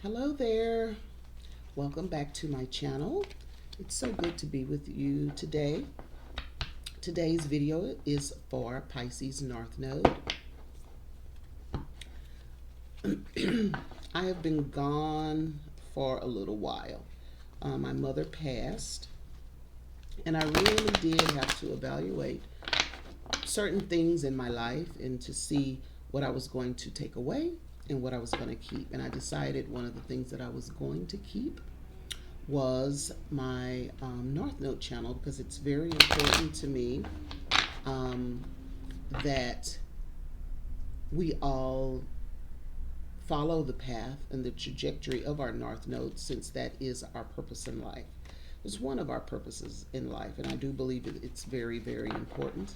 Hello there. Welcome back to my channel. It's so good to be with you today. Today's video is for Pisces North Node. I have been gone for a little while. My mother passed, and I really did have to evaluate certain things in my life and to see what I was going to take away and what I was going to keep. And I decided one of the things that I was going to keep was my North Node channel, because it's very important to me that we all follow the path and the trajectory of our North Node, since that is our purpose in life. It's one of our purposes in life, and I do believe that it's very, very important.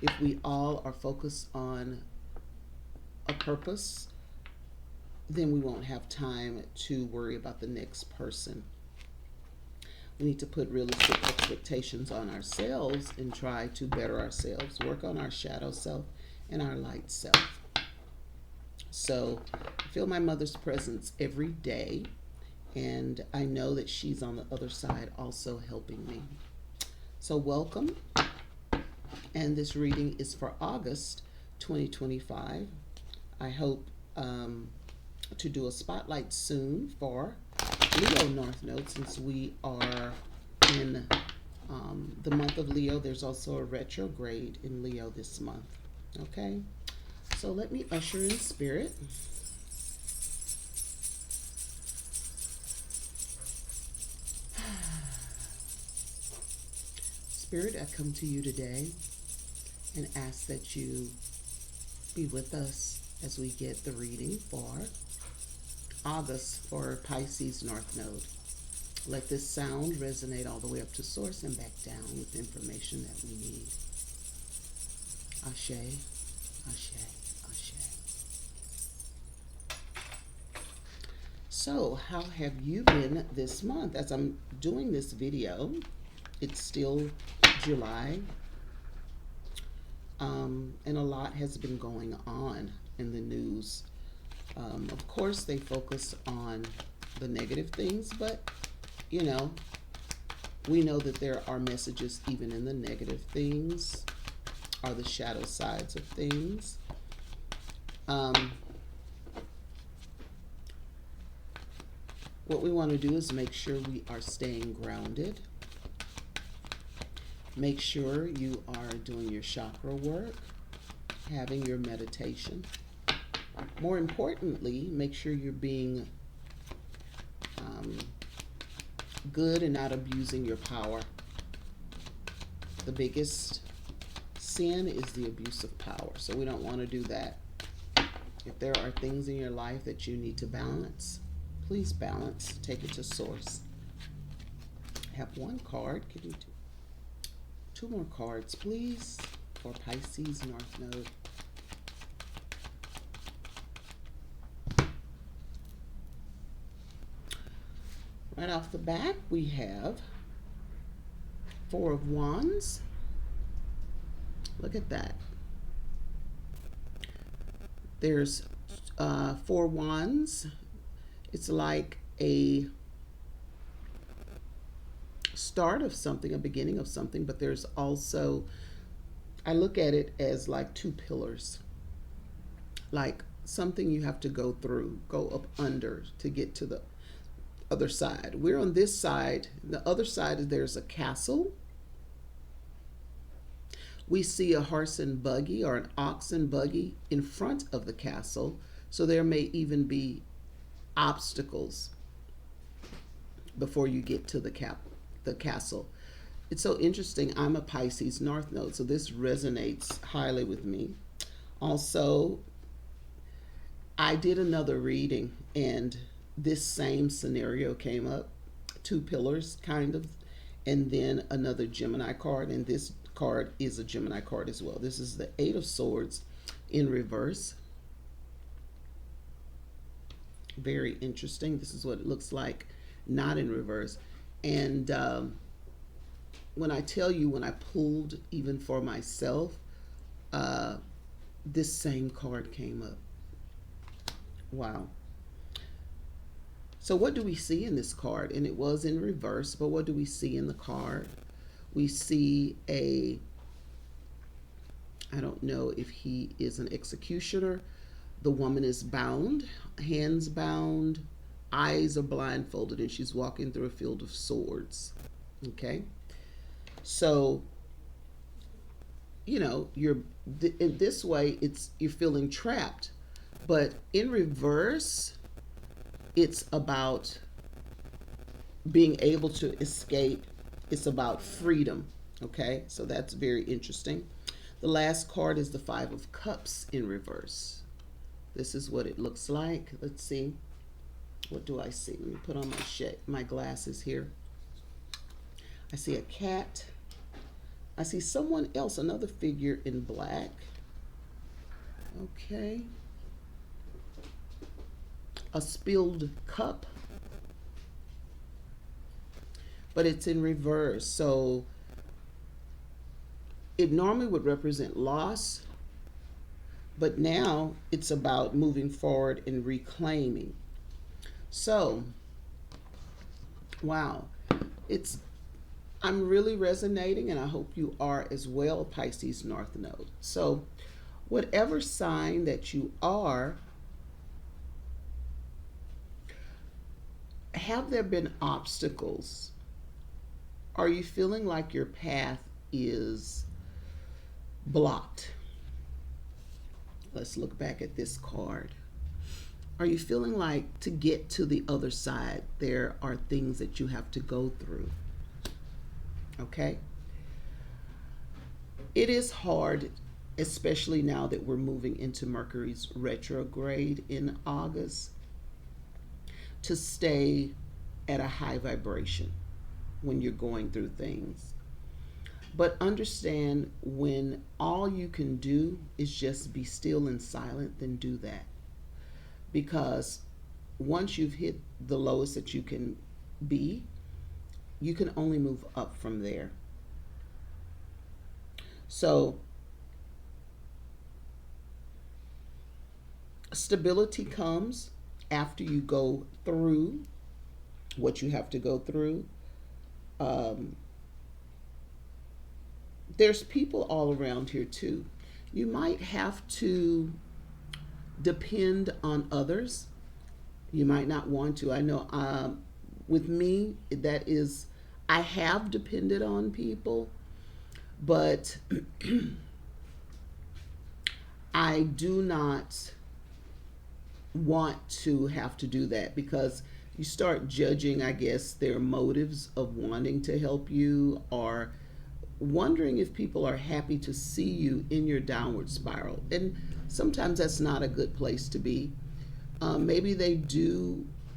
If we all are focused on a purpose, then we won't have time to worry about the next person. We need to put realistic expectations on ourselves and try to better ourselves, work on our shadow self and our light self. So I feel my mother's presence every day, and I know that she's on the other side also helping me. So welcome. And this reading is for August 2025. I hope to do a spotlight soon for Leo North Node, since we are in the month of Leo. There's also a retrograde in Leo this month. Okay, so let me usher in spirit. Spirit, I come to you today and ask that you be with us as we get the reading for August for Pisces North Node. Let this sound resonate all the way up to source and back down with the information that we need. Ashe, Ashe, Ashe. So, how have you been this month? As I'm doing this video, it's still July, and a lot has been going on in the news. Of course, they focus on the negative things, but you know, we know that there are messages even in the negative things, or the shadow sides of things. What we want to do is make sure we are staying grounded. Make sure you are doing your chakra work, having your meditation. More importantly, make sure you're being good and not abusing your power. The biggest sin is the abuse of power, so we don't want to do that. If there are things in your life that you need to balance, please balance. Take it to source. I have one card. Give me two more cards, please, for Pisces North Node. Right off the bat, we have Four of Wands. Look at that. There's four wands. It's like a start of something, a beginning of something, but there's also, I look at it as like two pillars, like something you have to go through, go up under to get to the other side. We're on this side. The other side, there's a castle. We see a horse and buggy or an ox and buggy in front of the castle, so there may even be obstacles before you get to the castle. It's so interesting. I'm a Pisces North Node, so this resonates highly with me. Also, I did another reading, and this same scenario came up, two pillars kind of, and then another Gemini card, and this card is a Gemini card as well. This is the Eight of Swords in reverse. Very interesting. This is what it looks like not in reverse. And when I tell you, when I pulled even for myself, this same card came up. Wow. So what do we see in this card? And it was in reverse, but what do we see in the card? We see I don't know if he is an executioner. The woman is bound, hands bound, eyes are blindfolded, and she's walking through a field of swords. Okay? So, you're in this way, you're feeling trapped. But in reverse, it's about being able to escape. It's about freedom. Okay? So that's very interesting. The last card is the Five of Cups in reverse. This is what it looks like. Let's see. What do I see? Let me put on my glasses here. I see a cat. I see someone else, another figure in black. Okay. A spilled cup. But it's in reverse. So it normally would represent loss, but now it's about moving forward and reclaiming. So, wow, I'm really resonating, and I hope you are as well, Pisces North Node. So, whatever sign that you are, have there been obstacles? Are you feeling like your path is blocked? Let's look back at this card. Are you feeling like to get to the other side, there are things that you have to go through? Okay? It is hard, especially now that we're moving into Mercury's retrograde in August, to stay at a high vibration when you're going through things. But understand, when all you can do is just be still and silent, then do that. Because once you've hit the lowest that you can be, you can only move up from there. So stability comes after you go through what you have to go through. There's people all around here too. You might have to depend on others. You might not want to. I know with me, I have depended on people, but I do not want to have to do that, because you start judging, I guess, their motives of wanting to help you, or wondering if people are happy to see you in your downward spiral. And sometimes that's not a good place to be. Maybe they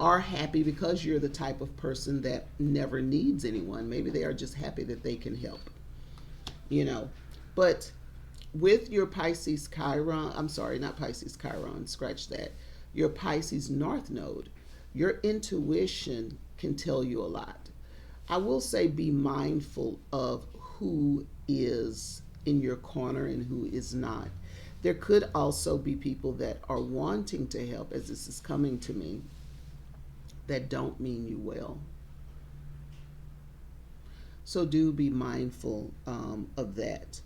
are happy because you're the type of person that never needs anyone. Maybe they are just happy that they can help, But with your Pisces Chiron, I'm sorry, not Pisces Chiron, scratch that. Your Pisces North Node, your intuition can tell you a lot. I will say, be mindful of who is in your corner and who is not. There could also be people that are wanting to help, as this is coming to me, that don't mean you well. So do be mindful of that.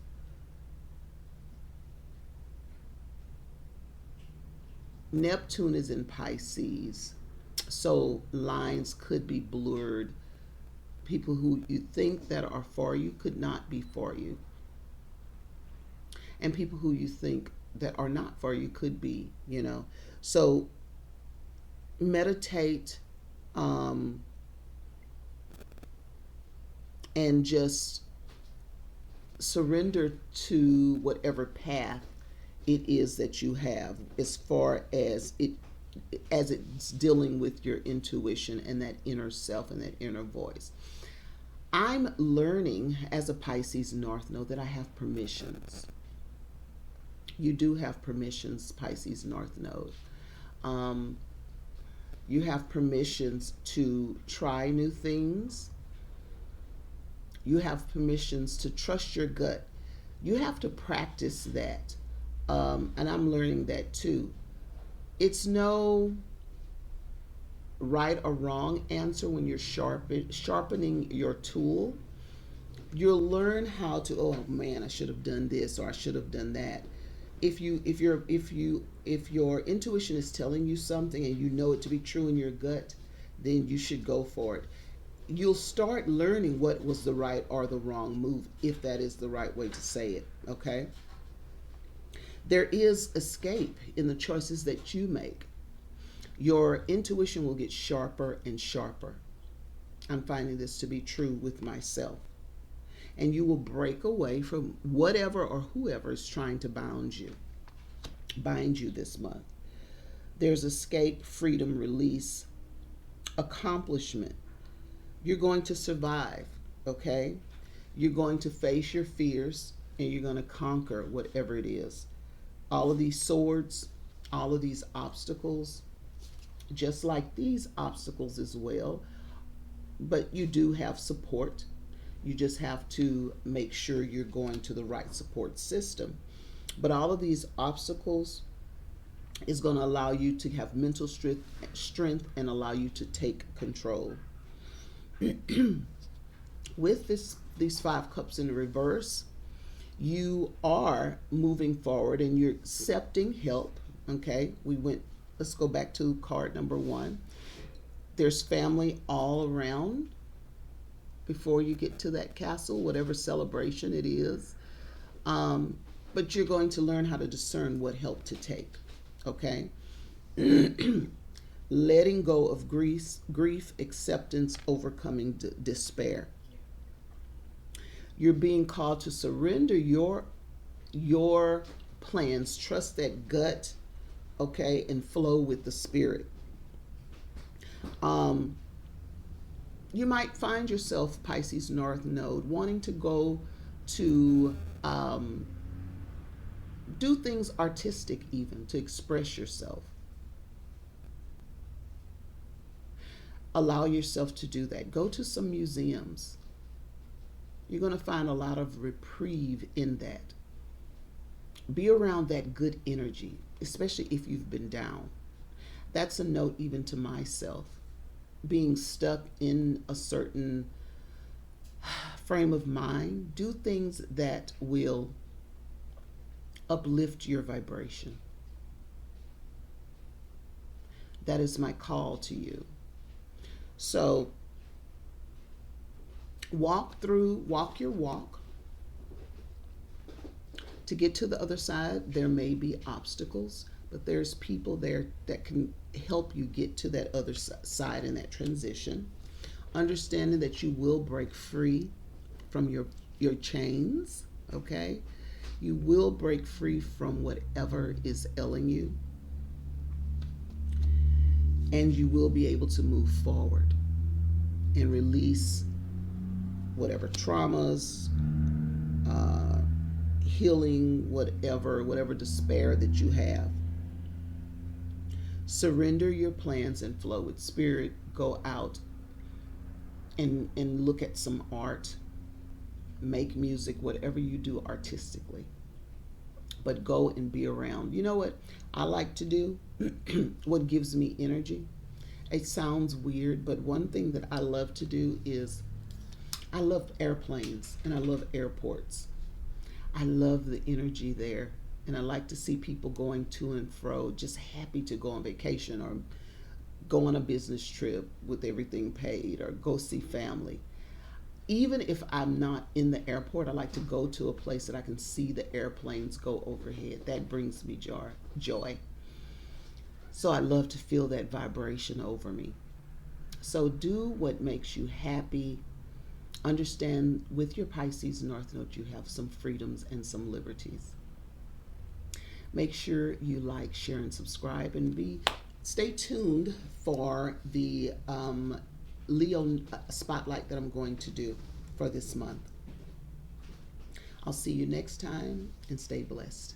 Neptune is in Pisces, so lines could be blurred. People who you think that are for you could not be for you. And people who you think that are not for you could be, So meditate and just surrender to whatever path it is that you have, as far as it's dealing with your intuition and that inner self and that inner voice. I'm learning as a Pisces North Node that I have permissions. You do have permissions, Pisces North Node. You have permissions to try new things. You have permissions to trust your gut. You have to practice that. And I'm learning that too. It's no right or wrong answer when you're sharpening your tool. You'll learn how to, oh man, I should have done this or I should have done that. If your intuition is telling you something and you know it to be true in your gut, then you should go for it. You'll start learning what was the right or the wrong move, if that is the right way to say it. Okay. There is escape in the choices that you make. Your intuition will get sharper and sharper. I'm finding this to be true with myself. And you will break away from whatever or whoever is trying to bind you this month. There's escape, freedom, release, accomplishment. You're going to survive, okay? You're going to face your fears and you're going to conquer whatever it is. All of these swords, all of these obstacles, just like these obstacles as well, but you do have support. You just have to make sure you're going to the right support system. But all of these obstacles is going to allow you to have mental strength and allow you to take control. With these 5 cups in reverse, you are moving forward and you're accepting help. Okay, let's go back to card number 1. There's family all around before you get to that castle, whatever celebration it is. But you're going to learn how to discern what help to take. Okay. Letting go of grief, acceptance, overcoming despair. You're being called to surrender your plans, trust that gut, okay, and flow with the spirit. You might find yourself, Pisces North Node, wanting to go to do things artistic, even to express yourself. Allow yourself to do that. Go to some museums. You're going to find a lot of reprieve in that. Be around that good energy, especially if you've been down. That's a note even to myself. Being stuck in a certain frame of mind, do things that will uplift your vibration. That is my call to you. So walk your walk. To get to the other side, there may be obstacles, but there's people there that can help you get to that other side in that transition. Understanding that you will break free from your chains, okay? You will break free from whatever is ailing you. And you will be able to move forward and release whatever traumas, healing, whatever despair that you have. Surrender your plans and flow with spirit. Go out and look at some art, make music, whatever you do artistically. But go and be around. You know what I like to do? What gives me energy? It sounds weird, but one thing that I love to do is I love airplanes and I love airports. I love the energy there. And I like to see people going to and fro, just happy to go on vacation or go on a business trip with everything paid or go see family. Even if I'm not in the airport, I like to go to a place that I can see the airplanes go overhead. That brings me joy. So I love to feel that vibration over me. So do what makes you happy. Understand with your Pisces North Node, you have some freedoms and some liberties. Make sure you like, share, and subscribe, and stay tuned for the Leo spotlight that I'm going to do for this month. I'll see you next time, and stay blessed.